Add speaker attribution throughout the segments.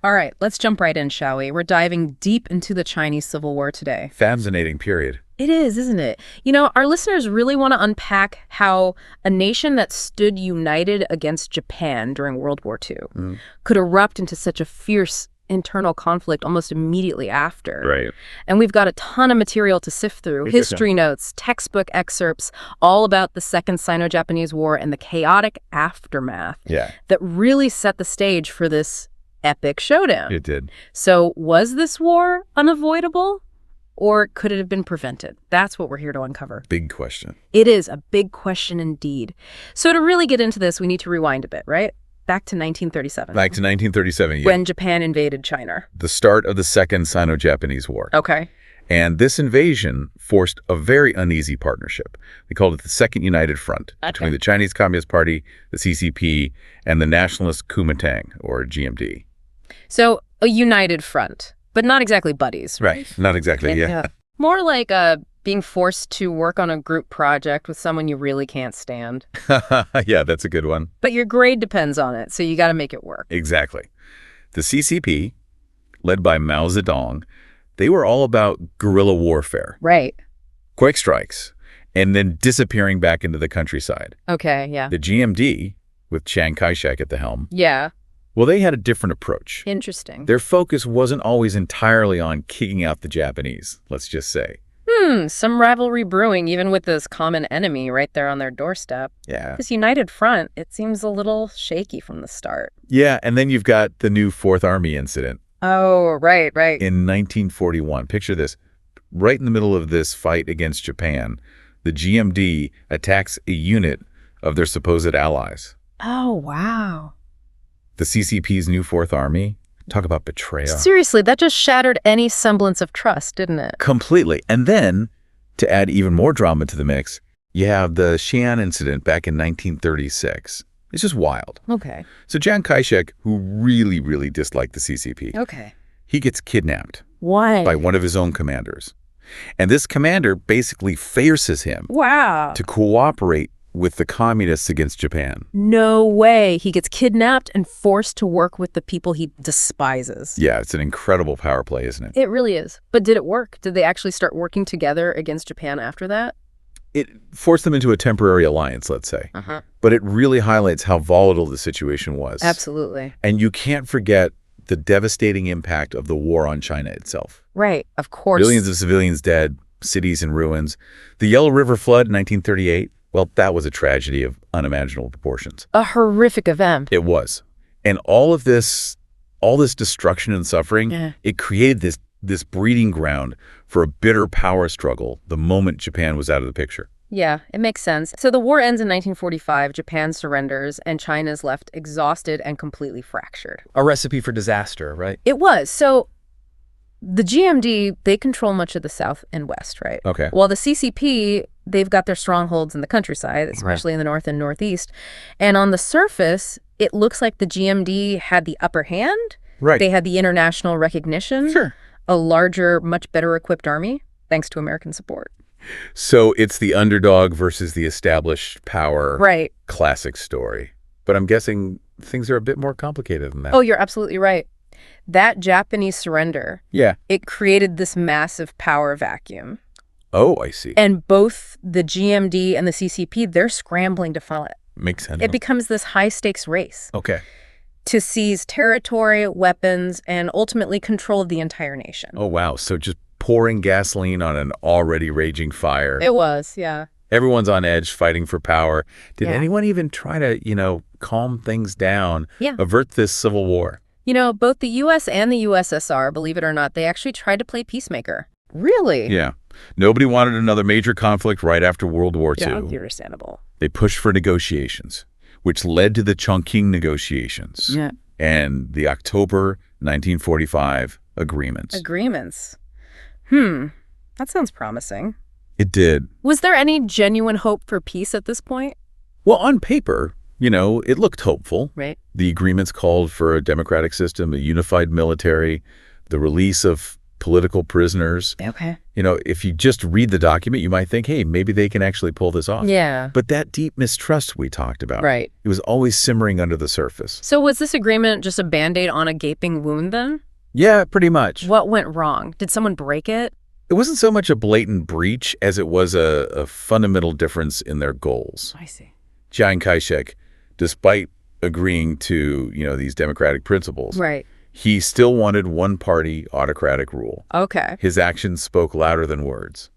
Speaker 1: All right, let's jump right in, shall we? We're diving deep into the Chinese Civil War today.
Speaker 2: Fascinating period.
Speaker 1: It is, isn't it? You know, our listeners really want to unpack how a nation that stood united against Japan during World War II could erupt into such a fierce internal conflict almost immediately after.
Speaker 2: Right.
Speaker 1: And we've got a ton of material to sift through. History notes, textbook excerpts, all about the Second Sino-Japanese War and the chaotic aftermath that really set the stage for this epic showdown.
Speaker 2: It did.
Speaker 1: So was this war unavoidable? Or could it have been prevented? That's what we're here to uncover.
Speaker 2: Big question.
Speaker 1: It is a big question indeed. So to really get into this, we need to rewind a bit, right? Back to 1937.
Speaker 2: Back to 1937, yeah.
Speaker 1: When Japan invaded China.
Speaker 2: The start of the Second Sino-Japanese War.
Speaker 1: Okay.
Speaker 2: And this invasion forced a very uneasy partnership. They called it the Second United Front between the Chinese Communist Party, the CCP, and the Nationalist Kuomintang, or GMD.
Speaker 1: So a united front, but not exactly buddies.
Speaker 2: Right. Not exactly, yeah.
Speaker 1: More like being forced to work on a group project with someone you really can't stand.
Speaker 2: Yeah, that's a good one.
Speaker 1: But your grade depends on it, so you got to make it work.
Speaker 2: Exactly. The CCP, led by Mao Zedong, they were all about guerrilla warfare.
Speaker 1: Right.
Speaker 2: Quick strikes, and then disappearing back into the countryside.
Speaker 1: Okay, yeah.
Speaker 2: The GMD, with Chiang Kai-shek at the helm,
Speaker 1: Yeah.
Speaker 2: well, they had a different approach.
Speaker 1: Interesting.
Speaker 2: Their focus wasn't always entirely on kicking out the Japanese, let's just say.
Speaker 1: Some rivalry brewing, even with this common enemy right there on their doorstep.
Speaker 2: Yeah.
Speaker 1: This united front, it seems a little shaky from the start.
Speaker 2: Yeah, and then you've got the new Fourth Army incident.
Speaker 1: Oh, right.
Speaker 2: In 1941, picture this. Right in the middle of this fight against Japan, the GMD attacks a unit of their supposed allies.
Speaker 1: Oh, wow.
Speaker 2: The CCP's new Fourth Army, talk about betrayal.
Speaker 1: Seriously, that just shattered any semblance of trust, didn't it?
Speaker 2: Completely. And then, to add even more drama to the mix, you have the Xi'an incident back in 1936. It's just wild.
Speaker 1: Okay.
Speaker 2: So Chiang Kai-shek, who really, really disliked the CCP, he gets kidnapped.
Speaker 1: Why?
Speaker 2: By one of his own commanders. And this commander basically forces him to cooperate with the communists against Japan.
Speaker 1: No way. He gets kidnapped and forced to work with the people he despises.
Speaker 2: Yeah, it's an incredible power play, isn't it?
Speaker 1: It really is. But did it work? Did they actually start working together against Japan after that?
Speaker 2: It forced them into a temporary alliance, let's say. But it really highlights how volatile the situation was.
Speaker 1: Absolutely.
Speaker 2: And you can't forget the devastating impact of the war on China itself.
Speaker 1: Right, of course.
Speaker 2: Billions of civilians dead, cities in ruins. The Yellow River Flood in 1938, well, that was a tragedy of unimaginable proportions.
Speaker 1: A horrific event.
Speaker 2: It was. And all this destruction and suffering, it created this breeding ground for a bitter power struggle the moment Japan was out of the picture.
Speaker 1: Yeah, it makes sense. So the war ends in 1945, Japan surrenders, and China's left exhausted and completely fractured.
Speaker 3: A recipe for disaster, right?
Speaker 1: It was. So the GMD, they control much of the South and West, right?
Speaker 2: Okay.
Speaker 1: While the CCP, they've got their strongholds in the countryside, especially in the North and Northeast. And on the surface, it looks like the GMD had the upper hand.
Speaker 2: Right.
Speaker 1: They had the international recognition.
Speaker 2: Sure.
Speaker 1: A larger, much better equipped army, thanks to American support.
Speaker 2: So it's the underdog versus the established power classic story. But I'm guessing things are a bit more complicated than that.
Speaker 1: Oh, you're absolutely right. That Japanese surrender, it created this massive power vacuum.
Speaker 2: Oh, I see.
Speaker 1: And both the GMD and the CCP, they're scrambling to fill it.
Speaker 2: Makes sense.
Speaker 1: It becomes this high-stakes race.
Speaker 2: Okay.
Speaker 1: To seize territory, weapons, and ultimately control of the entire nation.
Speaker 2: Oh, wow. So just pouring gasoline on an already raging fire.
Speaker 1: It was, yeah.
Speaker 2: Everyone's on edge, fighting for power. Did anyone even try to, calm things down, avert this civil war?
Speaker 1: You know, both the U.S. and the USSR, believe it or not, they actually tried to play peacemaker. Really?
Speaker 2: Yeah. Nobody wanted another major conflict right after World War II.
Speaker 1: Yeah, understandable.
Speaker 2: They pushed for negotiations, which led to the Chongqing negotiations and the October 1945 agreements.
Speaker 1: Agreements. That sounds promising.
Speaker 2: It did.
Speaker 1: Was there any genuine hope for peace at this point?
Speaker 2: Well, on paper, it looked hopeful.
Speaker 1: Right.
Speaker 2: The agreements called for a democratic system, a unified military, the release of political prisoners.
Speaker 1: Okay.
Speaker 2: If you just read the document, you might think, hey, maybe they can actually pull this off.
Speaker 1: Yeah.
Speaker 2: But that deep mistrust we talked about,
Speaker 1: Right.
Speaker 2: it was always simmering under the surface.
Speaker 1: So was this agreement just a Band-Aid on a gaping wound then?
Speaker 2: Yeah, pretty much.
Speaker 1: What went wrong? Did someone break it?
Speaker 2: It wasn't so much a blatant breach as it was a fundamental difference in their goals.
Speaker 1: I see.
Speaker 2: Chiang Kai-shek, despite agreeing to, these democratic principles,
Speaker 1: Right.
Speaker 2: he still wanted one-party autocratic rule.
Speaker 1: Okay.
Speaker 2: His actions spoke louder than words,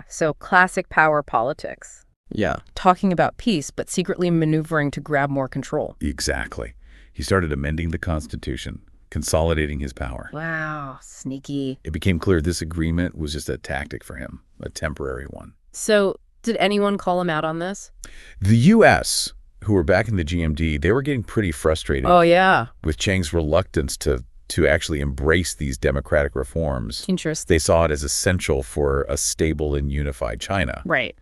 Speaker 1: So classic power politics.
Speaker 3: Yeah.
Speaker 1: Talking about peace, but secretly maneuvering to grab more control.
Speaker 2: Exactly. He started amending the Constitution, consolidating his power.
Speaker 1: Wow, sneaky.
Speaker 2: It became clear this agreement was just a tactic for him, a temporary one.
Speaker 1: So did anyone call him out on this?
Speaker 2: The U.S., who were back in the GMD, they were getting pretty frustrated
Speaker 1: Oh, yeah.
Speaker 2: with Chiang's reluctance to actually embrace these democratic reforms.
Speaker 1: Interesting.
Speaker 2: They saw it as essential for a stable and unified China.
Speaker 1: Right.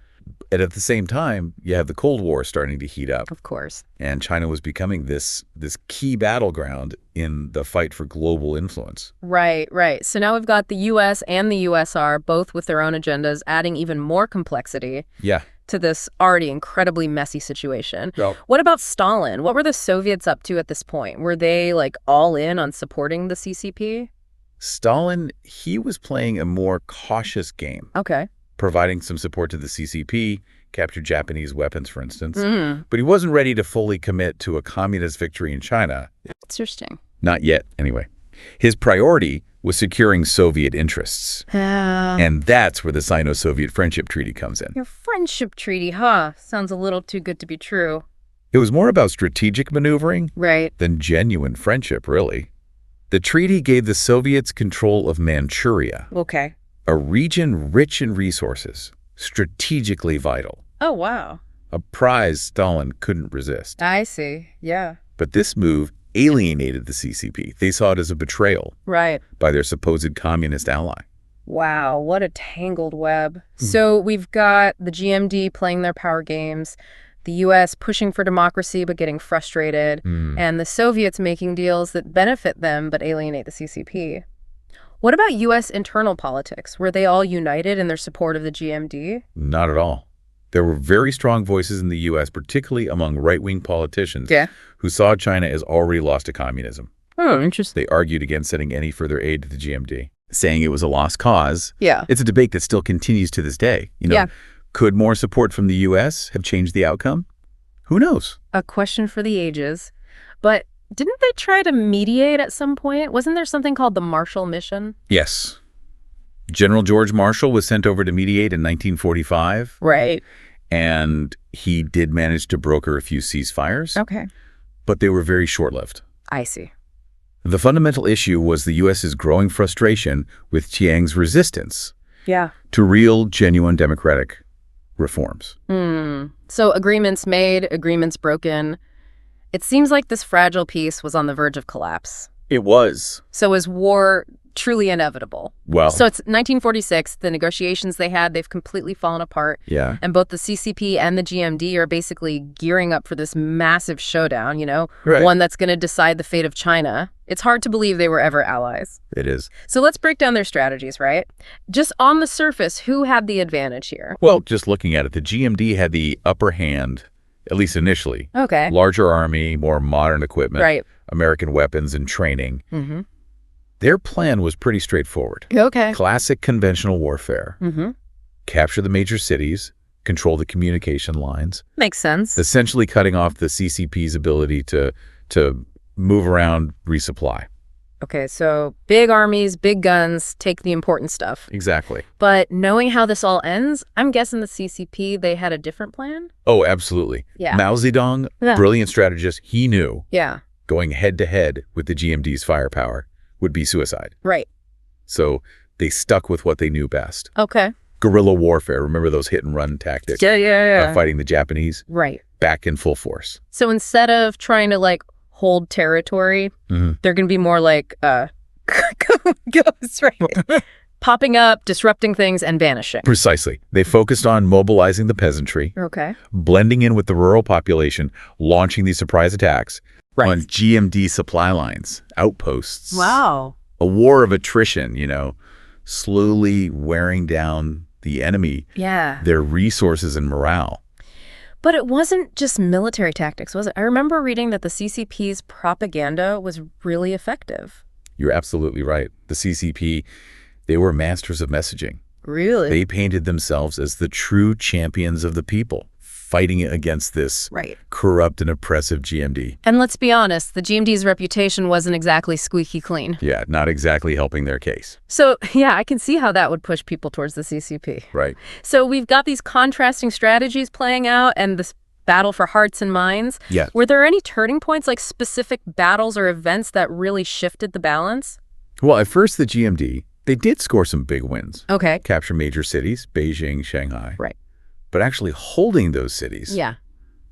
Speaker 2: And at the same time, you have the Cold War starting to heat up.
Speaker 1: Of course.
Speaker 2: And China was becoming this key battleground in the fight for global influence.
Speaker 1: Right. So now we've got the U.S. and the USR, both with their own agendas, adding even more complexity
Speaker 2: Yeah.
Speaker 1: to this already incredibly messy situation.
Speaker 2: Yep.
Speaker 1: What about Stalin? What were the Soviets up to at this point? Were they all in on supporting the CCP?
Speaker 2: Stalin, he was playing a more cautious game,
Speaker 1: Okay.
Speaker 2: providing some support to the CCP, captured Japanese weapons, for instance.
Speaker 1: Mm.
Speaker 2: But he wasn't ready to fully commit to a communist victory in China.
Speaker 1: Interesting.
Speaker 2: Not yet, anyway. His priority was securing Soviet interests. And that's where the Sino-Soviet Friendship Treaty comes in.
Speaker 1: Your friendship treaty, huh? Sounds a little too good to be true.
Speaker 2: It was more about strategic maneuvering
Speaker 1: Right.
Speaker 2: than genuine friendship, really. The treaty gave the Soviets control of Manchuria,
Speaker 1: Okay.
Speaker 2: a region rich in resources, strategically vital,
Speaker 1: Oh, wow.
Speaker 2: a prize Stalin couldn't resist.
Speaker 1: I see. Yeah.
Speaker 2: But this move alienated the CCP. They saw it as a betrayal
Speaker 1: Right.
Speaker 2: by their supposed communist ally.
Speaker 1: Wow, what a tangled web. So we've got the GMD playing their power games, the U.S. pushing for democracy but getting frustrated, and the Soviets making deals that benefit them but alienate the CCP. What about U.S. internal politics? Were they all united in their support of the GMD?
Speaker 2: Not at all. There were very strong voices in the U.S., particularly among right-wing politicians, who saw China as already lost to communism.
Speaker 1: Oh, interesting.
Speaker 2: They argued against sending any further aid to the GMD, saying it was a lost cause.
Speaker 1: Yeah.
Speaker 2: It's a debate that still continues to this day. Could more support from the U.S. have changed the outcome? Who knows?
Speaker 1: A question for the ages. But didn't they try to mediate at some point? Wasn't there something called the Marshall Mission?
Speaker 2: Yes. General George Marshall was sent over to mediate in 1945.
Speaker 1: Right.
Speaker 2: And he did manage to broker a few ceasefires.
Speaker 1: Okay.
Speaker 2: But they were very short-lived.
Speaker 1: I see.
Speaker 2: The fundamental issue was the U.S.'s growing frustration with Chiang's resistance to real, genuine democratic reforms.
Speaker 1: So agreements made, agreements broken. It seems like this fragile peace was on the verge of collapse.
Speaker 2: It was.
Speaker 1: So is war truly inevitable?
Speaker 2: Well.
Speaker 1: So it's 1946, the negotiations they had, they've completely fallen apart.
Speaker 2: Yeah.
Speaker 1: And both the CCP and the GMD are basically gearing up for this massive showdown,
Speaker 2: Right.
Speaker 1: one that's going to decide the fate of China. It's hard to believe they were ever allies.
Speaker 2: It is.
Speaker 1: So let's break down their strategies, right? Just on the surface, who had the advantage here?
Speaker 2: Well, just looking at it, the GMD had the upper hand, at least initially.
Speaker 1: Okay.
Speaker 2: Larger army, more modern equipment,
Speaker 1: Right.
Speaker 2: American weapons and training.
Speaker 1: Mm-hmm.
Speaker 2: Their plan was pretty straightforward.
Speaker 1: Okay.
Speaker 2: Classic conventional warfare.
Speaker 1: Mm-hmm.
Speaker 2: Capture the major cities, control the communication lines,
Speaker 1: Makes sense.
Speaker 2: essentially cutting off the CCP's ability to move around, resupply.
Speaker 1: Okay, so big armies, big guns, take the important stuff.
Speaker 2: Exactly.
Speaker 1: But knowing how this all ends, I'm guessing the CCP, they had a different plan?
Speaker 2: Oh, absolutely.
Speaker 1: Yeah.
Speaker 2: Mao Zedong,
Speaker 1: Yeah.
Speaker 2: brilliant strategist, he knew
Speaker 1: Yeah,
Speaker 2: going head-to-head with the GMD's firepower would be suicide.
Speaker 1: right.
Speaker 2: So they stuck with what they knew best.
Speaker 1: Okay.
Speaker 2: Guerrilla warfare. Remember those hit-and-run tactics?
Speaker 1: Yeah.
Speaker 2: Fighting the Japanese?
Speaker 1: Right.
Speaker 2: Back in full force.
Speaker 1: So instead of trying to, hold territory, they're going to be more like, ghosts, right? Popping up, disrupting things, and vanishing.
Speaker 2: Precisely. They focused on mobilizing the peasantry,
Speaker 1: Okay.
Speaker 2: blending in with the rural population, launching these surprise attacks on GMD supply lines, outposts.
Speaker 1: Wow.
Speaker 2: A war of attrition, slowly wearing down the enemy,
Speaker 1: Yeah.
Speaker 2: their resources and morale.
Speaker 1: But it wasn't just military tactics, was it? I remember reading that the CCP's propaganda was really effective.
Speaker 2: You're absolutely right. The CCP, they were masters of messaging.
Speaker 1: Really?
Speaker 2: They painted themselves as the true champions of the people, fighting against this
Speaker 1: Right.
Speaker 2: corrupt and oppressive GMD.
Speaker 1: And let's be honest, the GMD's reputation wasn't exactly squeaky clean.
Speaker 2: Yeah, not exactly helping their case.
Speaker 1: So, yeah, I can see how that would push people towards the CCP.
Speaker 2: Right.
Speaker 1: So we've got these contrasting strategies playing out and this battle for hearts and minds.
Speaker 2: Yeah.
Speaker 1: Were there any turning points, like specific battles or events that really shifted the balance?
Speaker 2: Well, at first, the GMD, they did score some big wins.
Speaker 1: Okay.
Speaker 2: Capture major cities, Beijing, Shanghai.
Speaker 1: Right.
Speaker 2: But actually holding those cities,
Speaker 1: Yeah,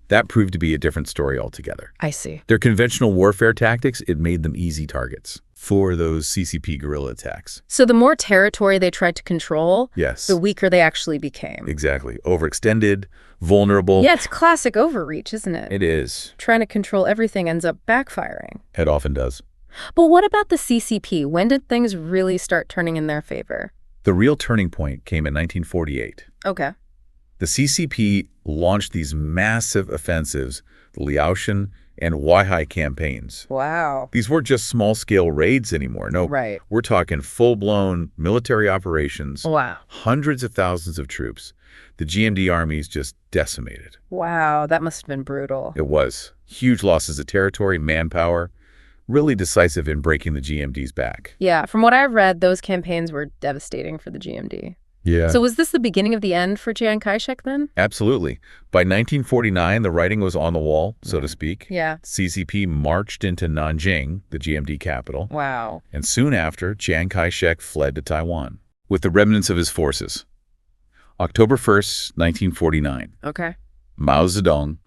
Speaker 2: that proved to be a different story altogether.
Speaker 1: I see.
Speaker 2: Their conventional warfare tactics, it made them easy targets for those CCP guerrilla attacks.
Speaker 1: So the more territory they tried to control,
Speaker 2: Yes,
Speaker 1: the weaker they actually became.
Speaker 2: exactly. Overextended, vulnerable.
Speaker 1: Yeah, it's classic overreach, isn't it?
Speaker 2: It is.
Speaker 1: Trying to control everything ends up backfiring.
Speaker 2: It often does.
Speaker 1: But what about the CCP? When did things really start turning in their favor?
Speaker 2: The real turning point came in 1948.
Speaker 1: Okay.
Speaker 2: The CCP launched these massive offensives, the Liaoshen and Weihai campaigns.
Speaker 1: Wow.
Speaker 2: These weren't just small-scale raids anymore. No,
Speaker 1: Right.
Speaker 2: we're talking full-blown military operations,
Speaker 1: Wow.
Speaker 2: hundreds of thousands of troops. The GMD armies just decimated.
Speaker 1: Wow, that must have been brutal.
Speaker 2: It was. Huge losses of territory, manpower, really decisive in breaking the GMD's back.
Speaker 1: Yeah, from what I've read, those campaigns were devastating for the GMD.
Speaker 2: Yeah.
Speaker 1: So was this the beginning of the end for Chiang Kai-shek then?
Speaker 2: Absolutely. By 1949, the writing was on the wall, so to speak.
Speaker 1: Yeah.
Speaker 2: CCP marched into Nanjing, the GMD capital,
Speaker 1: Wow.
Speaker 2: and soon after, Chiang Kai-shek fled to Taiwan with the remnants of his forces. October 1st, 1949,
Speaker 1: Okay.
Speaker 2: Mao Zedong,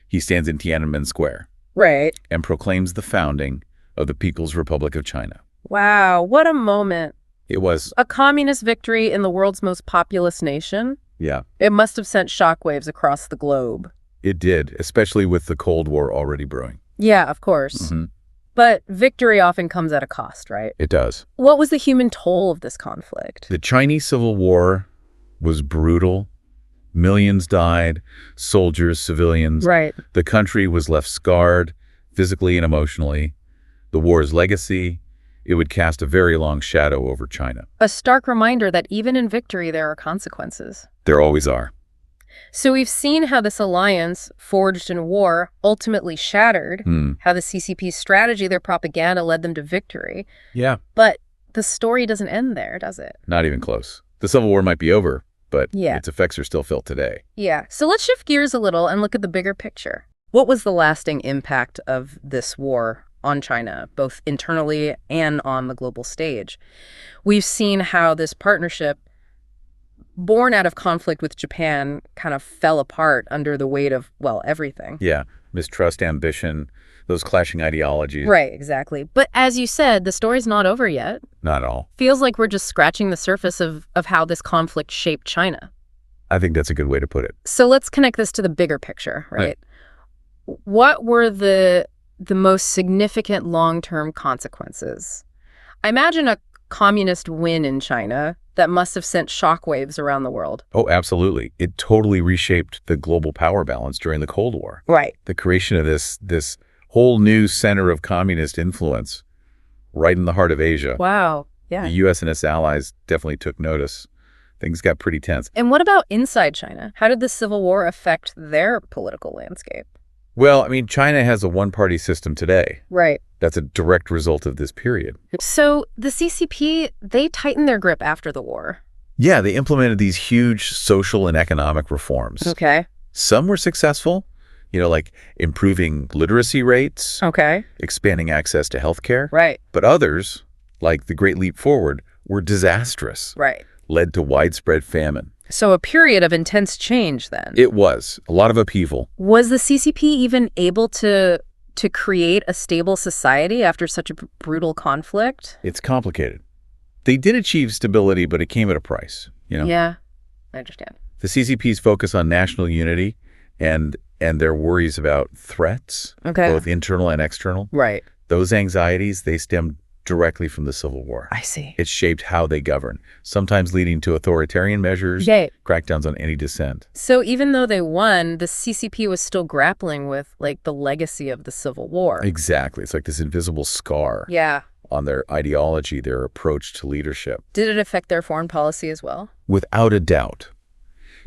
Speaker 2: he stands in Tiananmen Square
Speaker 1: Right.
Speaker 2: and proclaims the founding of the People's Republic of China.
Speaker 1: Wow, what a moment.
Speaker 2: It was,
Speaker 1: A communist victory in the world's most populous nation?
Speaker 2: yeah,
Speaker 1: It must have sent shockwaves across the globe.
Speaker 2: it did, especially with the Cold War already brewing.
Speaker 1: Yeah, of course. But victory often comes at a cost, right?
Speaker 2: It does.
Speaker 1: What was the human toll of this conflict?
Speaker 2: The Chinese Civil War was brutal. Millions died, soldiers, civilians.
Speaker 1: Right.
Speaker 2: The country was left scarred, physically and emotionally. The war's legacy, it would cast a very long shadow over China.
Speaker 1: A stark reminder that even in victory, there are consequences.
Speaker 2: There always are.
Speaker 1: So we've seen how this alliance, forged in war, ultimately shattered, how the CCP's strategy, their propaganda, led them to victory.
Speaker 2: Yeah.
Speaker 1: But the story doesn't end there, does it?
Speaker 2: Not even close. The Civil War might be over, but
Speaker 1: Yeah.
Speaker 2: its effects are still felt today.
Speaker 1: Yeah. So let's shift gears a little and look at the bigger picture. What was the lasting impact of this war on China, both internally and on the global stage? We've seen how this partnership, born out of conflict with Japan, kind of fell apart under the weight of, well, everything.
Speaker 2: Yeah. Mistrust, ambition, those clashing ideologies.
Speaker 1: Right, exactly. But as you said, the story's not over yet.
Speaker 2: Not all.
Speaker 1: Feels like we're just scratching the surface of how this conflict shaped China.
Speaker 2: I think that's a good way to put it.
Speaker 1: So let's connect this to the bigger picture, right? What were the most significant long-term consequences? I imagine a communist win in China that must have sent shockwaves around the world.
Speaker 2: Oh, absolutely. It totally reshaped the global power balance during the Cold War.
Speaker 1: Right.
Speaker 2: The creation of this whole new center of communist influence right in the heart of Asia.
Speaker 1: Wow. Yeah.
Speaker 2: The U.S. and its allies definitely took notice. Things got pretty tense.
Speaker 1: And what about inside China? How did the Civil War affect their political landscape?
Speaker 2: Well, I mean, China has a one-party system today.
Speaker 1: Right.
Speaker 2: That's a direct result of this period.
Speaker 1: So the CCP, they tightened their grip after the war.
Speaker 2: Yeah, they implemented these huge social and economic reforms.
Speaker 1: Okay.
Speaker 2: Some were successful, like improving literacy rates,
Speaker 1: Okay.
Speaker 2: expanding access to healthcare.
Speaker 1: Right.
Speaker 2: But others, like the Great Leap Forward, were disastrous,
Speaker 1: Right.
Speaker 2: led to widespread famine.
Speaker 1: So a period of intense change then.
Speaker 2: It was a lot of upheaval.
Speaker 1: Was the CCP even able to create a stable society after such a brutal conflict?
Speaker 2: It's complicated. They did achieve stability, but it came at a price.
Speaker 1: Yeah, I understand.
Speaker 2: The CCP's focus on national unity and their worries about threats,
Speaker 1: Okay.
Speaker 2: both internal and external,
Speaker 1: Right.
Speaker 2: those anxieties, they stemmed directly from the Civil War.
Speaker 1: I see.
Speaker 2: It shaped how they govern, sometimes leading to authoritarian measures,
Speaker 1: Okay.
Speaker 2: crackdowns on any dissent.
Speaker 1: So even though they won, the CCP was still grappling with, like, the legacy of the Civil War.
Speaker 2: Exactly. It's like this invisible scar
Speaker 1: Yeah.
Speaker 2: on their ideology, their approach to leadership.
Speaker 1: Did it affect their foreign policy as well?
Speaker 2: Without a doubt.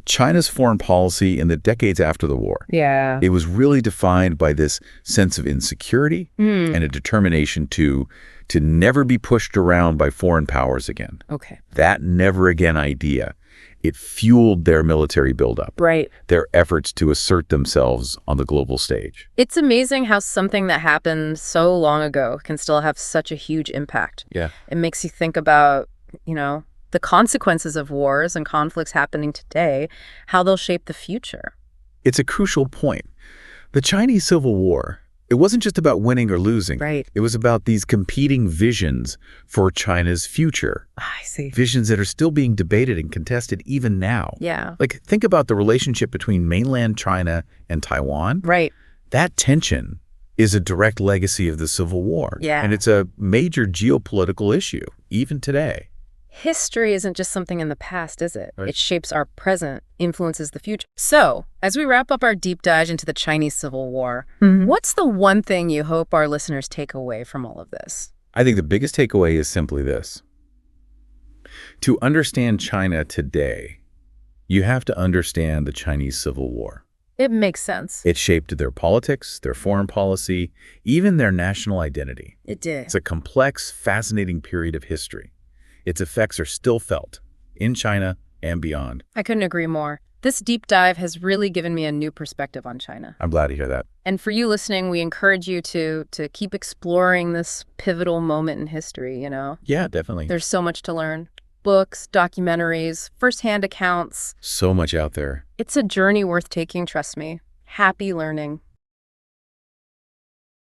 Speaker 2: China's foreign policy in the decades after the war,
Speaker 1: Yeah.
Speaker 2: it was really defined by this sense of insecurity and a determination to never be pushed around by foreign powers again.
Speaker 1: Okay.
Speaker 2: That never again idea, it fueled their military buildup,
Speaker 1: Right.
Speaker 2: their efforts to assert themselves on the global stage.
Speaker 1: It's amazing how something that happened so long ago can still have such a huge impact.
Speaker 2: Yeah.
Speaker 1: It makes you think about, the consequences of wars and conflicts happening today, how they'll shape the future.
Speaker 2: It's a crucial point. The Chinese Civil War, it wasn't just about winning or losing.
Speaker 1: Right.
Speaker 2: It was about these competing visions for China's future.
Speaker 1: I see.
Speaker 2: Visions that are still being debated and contested even now.
Speaker 1: Yeah.
Speaker 2: Like, think about the relationship between mainland China and Taiwan.
Speaker 1: Right.
Speaker 2: That tension is a direct legacy of the Civil War.
Speaker 1: Yeah.
Speaker 2: And it's a major geopolitical issue, even today.
Speaker 1: History isn't just something in the past, is it?
Speaker 2: Right.
Speaker 1: It shapes our present, influences the future. So, as we wrap up our deep dive into the Chinese Civil War, what's the one thing you hope our listeners take away from all of this?
Speaker 2: I think the biggest takeaway is simply this. To understand China today, you have to understand the Chinese Civil War.
Speaker 1: It makes sense.
Speaker 2: It shaped their politics, their foreign policy, even their national identity.
Speaker 1: It did.
Speaker 2: It's a complex, fascinating period of history. Its effects are still felt in China and beyond.
Speaker 1: I couldn't agree more. This deep dive has really given me a new perspective on China.
Speaker 2: I'm glad to hear that.
Speaker 1: And for you listening, we encourage you to keep exploring this pivotal moment in history,
Speaker 2: Yeah, definitely.
Speaker 1: There's so much to learn. Books, documentaries, firsthand accounts.
Speaker 2: So much out there.
Speaker 1: It's a journey worth taking, trust me. Happy learning.